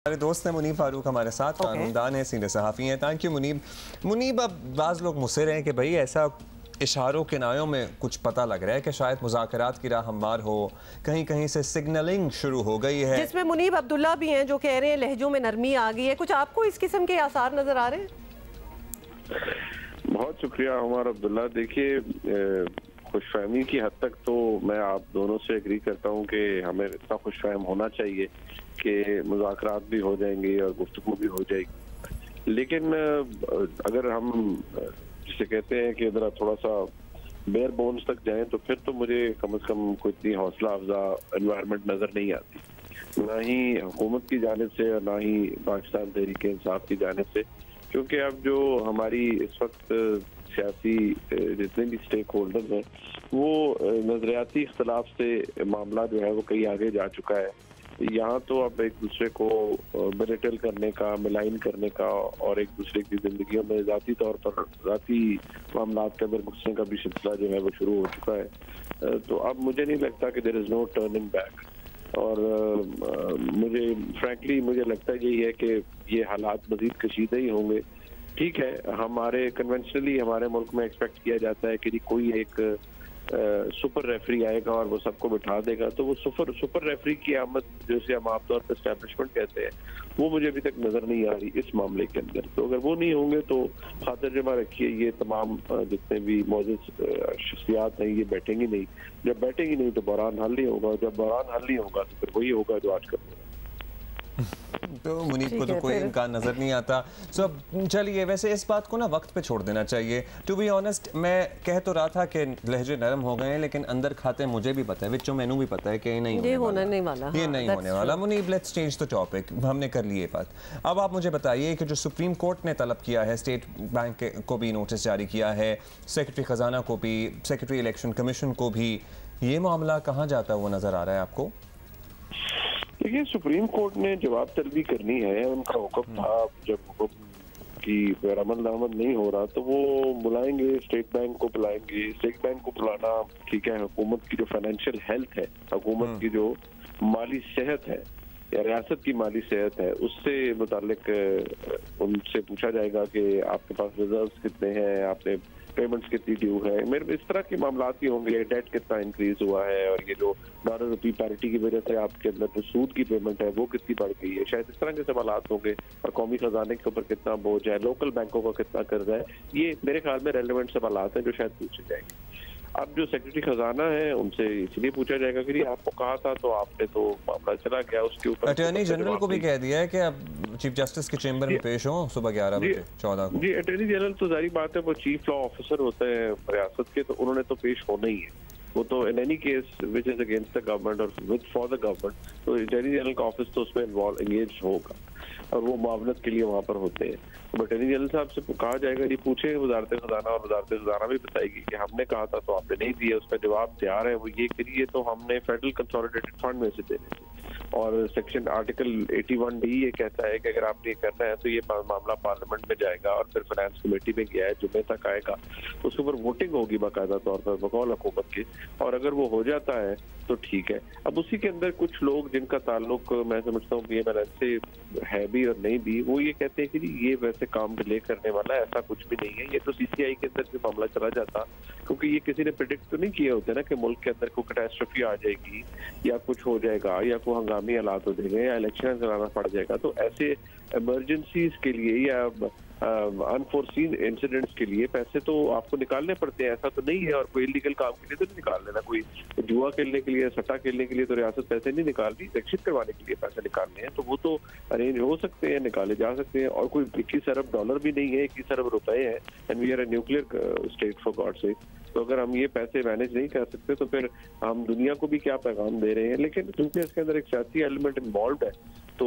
हमारे दोस्त हैं मुनीब फारूक हमारे साथ कानूनदान है, सीनियर सहाफ़ी हैं। Thank you Munib. मुनीब, अब बाज़ लोग मुझसे रहे हैं कि भाई ऐसा इशारों किनायों में कुछ पता लग रहा है कि शायद मुज़ाकरात की राह हमवार हो, कहीं कहीं से सिग्नलिंग शुरू हो गई है, जिसमें मुनीब अब्दुल्ला भी हैं जो कह रहे हैं लहजों में नरमी आ गई है। कुछ आपको इस किस्म के आसार नजर आ रहे हैं? बहुत शुक्रिया उमर अब्दुल्ला। देखिए, खुशफहमी की हद तक तो मैं आप दोनों से एग्री करता हूँ कि हमें इतना खुशफहम होना चाहिए कि मुज़ाकरात भी हो जाएंगे और गुफ्तगू भी हो जाएगी। लेकिन अगर हम जिसे कहते हैं कि ज़रा थोड़ा सा बेयर बोन्स तक जाएं तो फिर तो मुझे कम से कम कोई इतनी हौसला अफजा एनवायरनमेंट नज़र नहीं आती, ना ही हुकूमत की जानिब से और ना ही पाकिस्तान तहरीक इंसाफ की जानिब से। क्योंकि अब जो हमारी इस वक्त सियासी जितने भी स्टेक होल्डर्स हैं वो नजरियाती इख्तलाफ से मामला जो है वो कहीं आगे जा चुका है। यहाँ तो अब एक दूसरे को बेलिटल करने का, मिलाइन करने का और एक दूसरे की जिंदगियों में ज़ाती तौर पर ज़ाती मामला के अंदर घुसने का भी सिलसिला जो है वो शुरू हो चुका है। तो अब मुझे नहीं लगता कि there is no turning back. और मुझे फ्रैंकली मुझे लगता यही है कि ये हालात मज़ीद कशीदा ही होंगे। ठीक है, हमारे कन्वेंशनली हमारे मुल्क में एक्सपेक्ट किया जाता है कि कोई एक सुपर रेफरी आएगा और वो सबको बिठा देगा, तो वो सुपर रेफरी की आमद जैसे हम आमतौर पर एस्टैब्लिशमेंट कहते हैं वो मुझे अभी तक नजर नहीं आ रही इस मामले के अंदर। तो अगर वो नहीं होंगे तो खातिर जमा रखिए ये तमाम जितने भी मौजूद शख्सियात हैं ये बैठेंगी नहीं। जब बैठेंगी नहीं तो बहरान हल नहीं होगा, जब बहरान हल नहीं होगा तो फिर वही होगा जो आजकल हो रहा है। तो मुनीब को तो कोई इम्कान नज़र नहीं आता। सो चलिए, वैसे इस बात को ना वक्त पे छोड़ देना चाहिए। टू बी ऑनेस्ट, मैं कह तो रहा था कि लहजे नरम हो गए हैं, लेकिन अंदर खाते मुझे भी पता है, विचों मैनू भी पता है कि ये नहीं होने वाला। ये नहीं होने वाला। Munib, let's change the topic. हमने कर लिए बात। अब आप मुझे बताइए कि जो सुप्रीम कोर्ट ने तलब किया है, स्टेट बैंक को भी नोटिस जारी किया है, सेक्रेटरी ख़जाना को भी, सेक्रेटरी इलेक्शन कमीशन को भी, ये मामला कहाँ जाता हुआ नज़र आ रहा है आपको? देखिए, सुप्रीम कोर्ट ने जवाब तलबी करनी है। उनका हुक्म था, जब हुक्म की अमल दरामद नहीं हो रहा तो वो बुलाएंगे, स्टेट बैंक को बुलाएंगे। स्टेट बैंक को बुलाना ठीक है, हुकूमत की जो फाइनेंशियल हेल्थ है, हुकूमत की जो माली सेहत है या रियासत की माली सेहत है, उससे मुतालिक उनसे पूछा जाएगा कि आपके पास रिजर्व्स कितने हैं, आपने पेमेंट्स कितनी ड्यू है। मेरे इस तरह के मामला ही होंगे, डेट कितना इंक्रीज हुआ है और ये जो डॉलर रुपी पैरिटी की वजह से आपके अंदर जो सूद की पेमेंट है वो कितनी बढ़ गई है, शायद इस तरह के सवाल होंगे। और कौमी खजाने के ऊपर कितना बोझ है, लोकल बैंकों का कितना कर्जा है, ये मेरे ख्याल में रेलेवेंट सवाल हैं जो शायद पूछे जाएंगे। अब जो सेक्रेटरी खजाना है उनसे इसलिए पूछा जाएगा कि आपको कहा था तो आपने तो मामला चला गया, उसके ऊपर अटॉर्नी जनरल को भी कह दिया है कि अब चीफ जस्टिस के चेंबर में पेश हो सुबह 11 बजे 14 को। जी, अटॉर्नी जनरल तो जारी बात है वो चीफ लॉ ऑफिसर होते हैं रियासत के, तो उन्होंने तो पेश होना ही है। वो तो in any case which is against the government और विद फॉर द गवर्नमेंट, तो अटॉर्नी जनरल का ऑफिस तो उसमें एंगेज होगा और वो मामलत के लिए वहाँ पर होते हैं। तो अटॉर्नी जनरल साहब से कहा जाएगा, ये पूछे वजारत खजाना, और वजारत खजाना भी बताएगी कि हमने कहा था तो आपने नहीं दिया। उसका जवाब तैयार है, वो ये करिए तो हमने फेडरल कंसोलिडेटेड फंड में से देने थे। और सेक्शन आर्टिकल 81D ये कहता है कि अगर आपने ये करना है तो ये मामला पार्लियामेंट में जाएगा और फिर फाइनेंस कमेटी में गया है, जुमे तक आएगा, उसके ऊपर वोटिंग होगी बाकायदा तौर पर बकौल हुकूमत के। और अगर वो हो जाता है तो ठीक है। अब उसी के अंदर कुछ लोग जिनका ताल्लुक मैं समझता हूँ PMLN से है भी और नहीं भी, वो ये कहते हैं कि ये वैसे काम डिले करने वाला है, ऐसा कुछ भी नहीं है। ये तो CCI के अंदर भी मामला चला जाता, क्योंकि ये किसी ने प्रेडिक्ट तो नहीं किए होते ना कि मुल्क के अंदर कोई कैटास्ट्रोफी आ जाएगी या कुछ हो जाएगा या कोई हंगामी हालात हो जाएंगे या इलेक्शन चलाना पड़ जाएगा। तो ऐसे इमरजेंसीज के लिए या अनफोर्सीन इंसिडेंट्स के लिए पैसे तो आपको निकालने पड़ते हैं, ऐसा तो नहीं है। और कोई इलीगल काम के लिए तो नहीं निकाल लेना, कोई जुआ खेलने के लिए, सट्टा खेलने के लिए तो रियासत पैसे नहीं निकाल रही, इलेक्शन करवाने के लिए पैसे निकालने हैं तो वो तो अरेंज हो सकते हैं, निकाले जा सकते हैं। और कोई 21 अरब डॉलर भी नहीं है, 21 अरब रुपए है, and we are a nuclear state for God sake. तो अगर हम ये पैसे मैनेज नहीं कर सकते तो फिर हम दुनिया को भी क्या पैगाम दे रहे हैं। लेकिन क्योंकि इसके अंदर एक सियासी एलिमेंट इन्वॉल्व है तो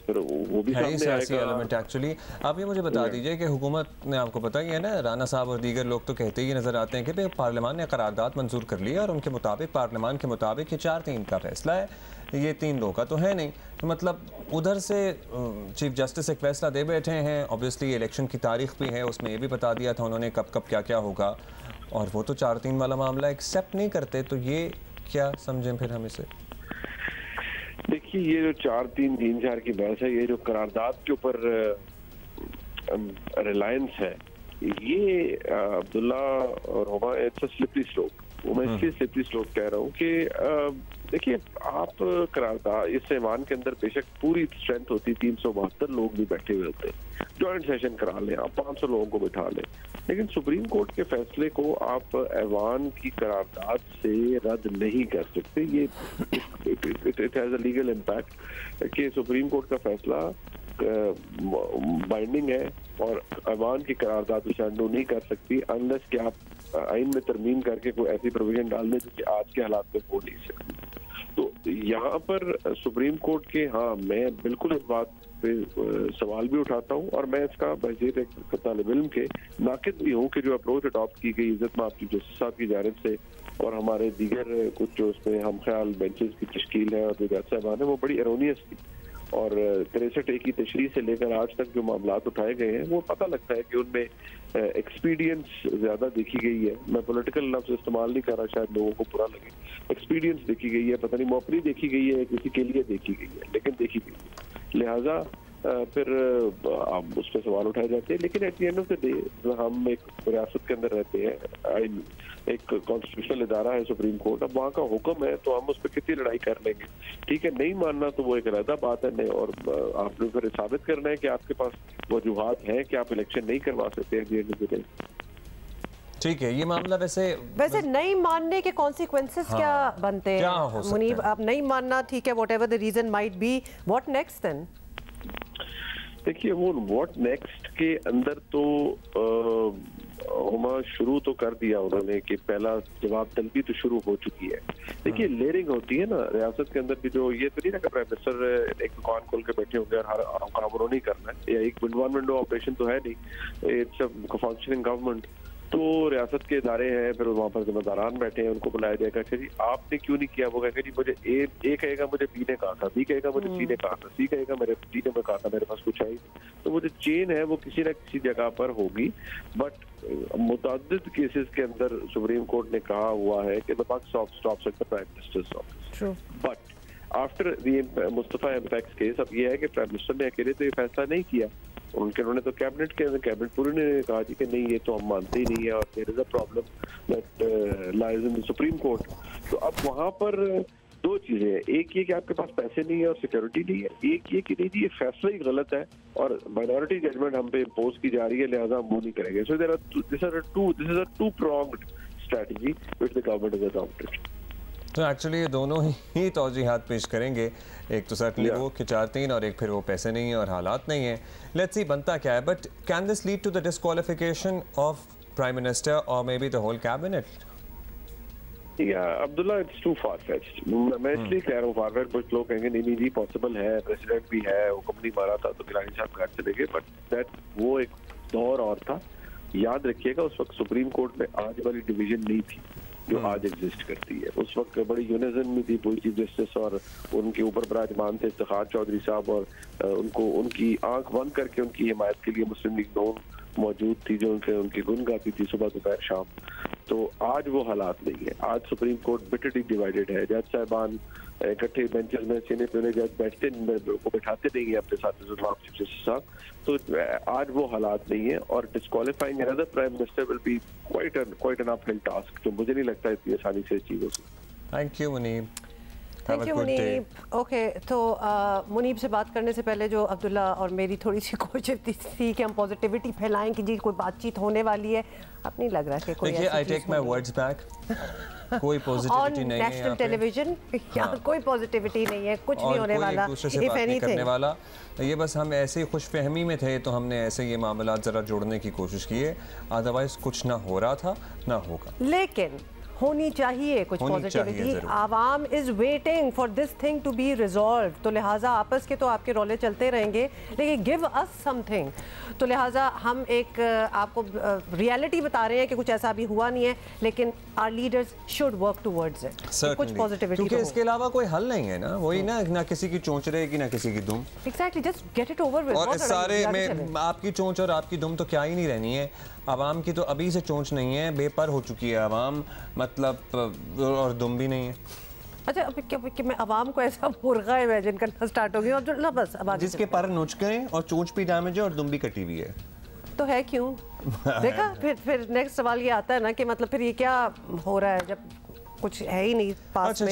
फिर वो भी सामने आएगा एलिमेंट। एक्चुअली आप ये मुझे बता दीजिए कि हुकूमत ने, आपको पता ही है ना, राना साहब और दीगर लोग तो कहते ही नजर आते हैं कि पार्लियामान ने करारदाद मंजूर कर ली और उनके मुताबिक, पार्लियामान के मुताबिक ये 4-3 का फैसला है, ये 3 लोग का तो है नहीं। तो मतलब उधर से चीफ जस्टिस एक फैसला दे बैठे हैं। ऑब्वियसली इलेक्शन की तारीख भी है, उसमें ये भी बता दिया था उन्होंने कब कब क्या क्या होगा, और वो तो 4-3 वाला मामला एक्सेप्ट नहीं करते। तो ये क्या समझें फिर हम इसे? देखिए, देखिए ये जो 4-3-3-4 की बहस है, ये जो करारदाद के ऊपर रिलायंस है, ये अब्दुल्ला और Huma, it's a slippery slope. वो मैं इसलिए स्लिपरी स्लोप कह रहा हूँ कि देखिए आप करारदाद इस ऐवान के अंदर बेशक पूरी स्ट्रेंथ होती, 372 लोग भी बैठे हुए होते, जॉइंट सेशन करा लें आप, 500 लोगों को बिठा लें, लेकिन सुप्रीम कोर्ट के फैसले को आप ऐवान की करारदाद से रद्द नहीं कर सकते। ये it has a legal impact कि सुप्रीम कोर्ट का फैसला बाइंडिंग है और ऐवान की करारदाद उसे अंडू नहीं कर सकती अनलेस कि आप आइन में तरमीम करके कोई ऐसी प्रोविजन डाल दें जो कि आज के हालात में हो नहीं सकती। तो यहाँ पर सुप्रीम कोर्ट के, हाँ मैं बिल्कुल इस बात पे सवाल भी उठाता हूँ और मैं इसका बजीर एक तालिब इल्म के नाकिद भी हूँ कि जो अप्रोच अडॉप्ट की गई इज्जत माफ की जस्टिस साहब की जानिब से और हमारे दीगर कुछ जो उसमें हम ख्याल बेंचेस की तश्कील है और जो जज साहबान है, वो बड़ी एरोनियस थी। और 63 की तशरीह से लेकर आज तक जो मामला उठाए गए हैं वो पता लगता है कि उनमें एक्सपीडियंस ज्यादा देखी गई है। मैं पॉलिटिकल लफ्ज इस्तेमाल नहीं कर रहा, शायद लोगों को बुरा लगे। एक्सपीडियंस देखी गई है, पता नहीं मोपरी देखी गई है, किसी के लिए देखी गई है, लेकिन देखी गई है। लिहाजा फिर आप उस पर सवाल उठाए जाते हैं, लेकिन at the end of the day हम एक रियासत के अंदर रहते हैं, एक कॉन्स्टिट्यूशनल इदारा है सुप्रीम कोर्ट, अब वहाँ का हुक्म है तो हम उस पर कितनी लड़ाई कर लेंगे। ठीक है, नहीं मानना तो वो एक अलग बात है, नहीं, और आपने फिर साबित करना है कि आपके पास वजूहात हैं कि आप इलेक्शन नहीं करवा सकते at the end of the day. ठीक है, ये मामला वैसे नहीं मानने के कॉन्सिक्वेंसेस क्या बनते हैं मुनीब? आप नहीं मानना, ठीक है, whatever the reason might be, what next then? देखिए वो व्हाट नेक्स्ट के अंदर तो हुमा शुरू तो कर दिया उन्होंने कि पहला जवाब तलबी तो शुरू हो चुकी है। देखिए लेयरिंग होती है ना रियासत के अंदर भी, जो ये तो नहीं ना प्राइम मिनिस्टर एक दुकान खोल के बैठे होंगे और हर काम उन्होंने नहीं करना है, या एक वन विंडो ऑपरेशन तो है नहीं, इट्स अ फंक्शनिंग गवर्नमेंट। तो रियासत के इदारे हैं, फिर वहाँ पर जिम्मेदारान बैठे हैं, उनको बुलाया जाएगा, अच्छा जी आपने क्यों नहीं किया? वो कहेगा जी मुझे ए कहेगा मुझे बी ने कहा था, बी कहेगा मुझे सी ने कहा था, सी कहेगा मेरे डी ने कहा था, मेरे पास कुछ है। तो वो जो चेन है वो किसी न किसी जगह पर होगी। बट मुतअद्दिद केसेस के अंदर सुप्रीम कोर्ट ने कहा हुआ है कि the buck stops at the prime minister's office. But after the Mustafa Impex case अब ये है कि प्राइम मिनिस्टर ने अकेले तो ये फैसला नहीं किया, उन्होंने तो कैबिनेट पूरे ने कहा जी कि नहीं ये तो हम मानते ही नहीं है और there is a problem that lies in the Supreme Court. तो अब वहाँ पर दो चीजें हैं, एक ये कि आपके पास पैसे नहीं है और सिक्योरिटी नहीं है, एक ये कि नहीं जी ये फैसला ही गलत है और माइनॉरिटी जजमेंट हम पे इम्पोज की जा रही है, लिहाजा हम वो नहीं करेंगे। So this is a two pronged strategy which the government is adopted. तो एक्चुअली ये दोनों ही तौजीहात पेश करेंगे, एक तो सर्टनली वो कि 4-3 और एक फिर वो पैसे नहीं है और हालात नहीं है। लेट्स सी बनता क्या है, but can this lead to the disqualification of prime minister और maybe the whole cabinet? Abdullah it's too far fetched. मैं इसलिए कह रहा हूँ फार फेच्ड, कुछ लोग कहेंगे नहीं जी पॉसिबल है, प्रेसिडेंट भी है, हुक्म नहीं मारा था तो गिलानी साहब घर चले गए, बट दैट वो एक दौर और था। याद रखिएगा उस वक्त सुप्रीम कोर्ट में आज वाली डिवीजन नहीं थी जो आज एग्जिस्ट करती है। उस वक्त बड़ी यूनिजन में थी पूरी चीफ जस्टिस और उनके ऊपर बराजमान थे इफ्तिखार चौधरी साहब, और उनको उनकी आंख बंद करके उनकी हिमायत के लिए मुस्लिम लीग नून मौजूद थी जो उनके गुन गाती थी सुबह दोपहर शाम। तो आज वो हालात नहीं है, आज सुप्रीम कोर्ट बिटरली डिवाइडेड है। जज साहबान इकट्ठे बेंचेस में सीने पे जज बैठते को बैठाते नहीं है अपने साथ चीफ जस्टिस साहब। तो आज वो हालात नहीं है और disqualifying another prime minister will be quite an uphill task, जो मुझे नहीं लगता इतनी आसानी से अचीव हो सकती। Thank you Munib. Thank you Munib. Okay, तो मुनीब से बात करने से पहले जो अब्दुल्ला और मेरी थोड़ी सी कोशिश थी कि हम पॉजिटिविटी फैलाएं कि जी कोई बातचीत होने वाली है, अब नहीं लग रहा कि कोई देखिए I take my words back, कोई पॉजिटिविटी नहीं है नेशनल टेलीविजन, यहाँ कोई पॉजिटिविटी नहीं है, कुछ नहीं होने वाला, इफ एनीथिंग वाला। ये बस हम ऐसे ही खुशफहमी में थे तो हमने ऐसे ये मामला जरा जोड़ने की कोशिश की है, अदरवाइज कुछ ना हो रहा था ना होगा। लेकिन होनी चाहिए कुछ पॉजिटिविटी। आवाम is waiting for this thing to be resolve. तो लिहाजा आपस के तो आपके रोले चलते रहेंगे, लेकिन गिव अस समथिंग। तो लिहाजा हम एक आपको रियलिटी बता रहे हैं कि कुछ ऐसा अभी हुआ नहीं है, लेकिन our leaders should work towards it. कुछ पॉजिटिविटी, क्योंकि इसके अलावा कोई हल नहीं है ना, वही ना किसी की चोंच रहेगी ना किसी की दुम। Exactly, just get it over with. और इस सारे में आपकी चोंच और आपकी दुम तो क्या ही नहीं रहनी है। आवाम की तो अभी से चोंच नहीं है, बेपर हो चुकी है आवाम, मतलब और दुम भी नहीं है। अच्छा अब क्या मैं आवाम को ऐसा मुर्गा इमेजिन करना स्टार्ट हो गई और जो ना बस अब आगे जिसके पर नोच गए और चोंच भी डैमेज है और दुम भी कटी हुई है तो है क्यों? देखा फिर नेक्स्ट सवाल ये आता है ना कि मतलब फिर ये क्या हो रहा है जब कुछ है ही नहीं पास में।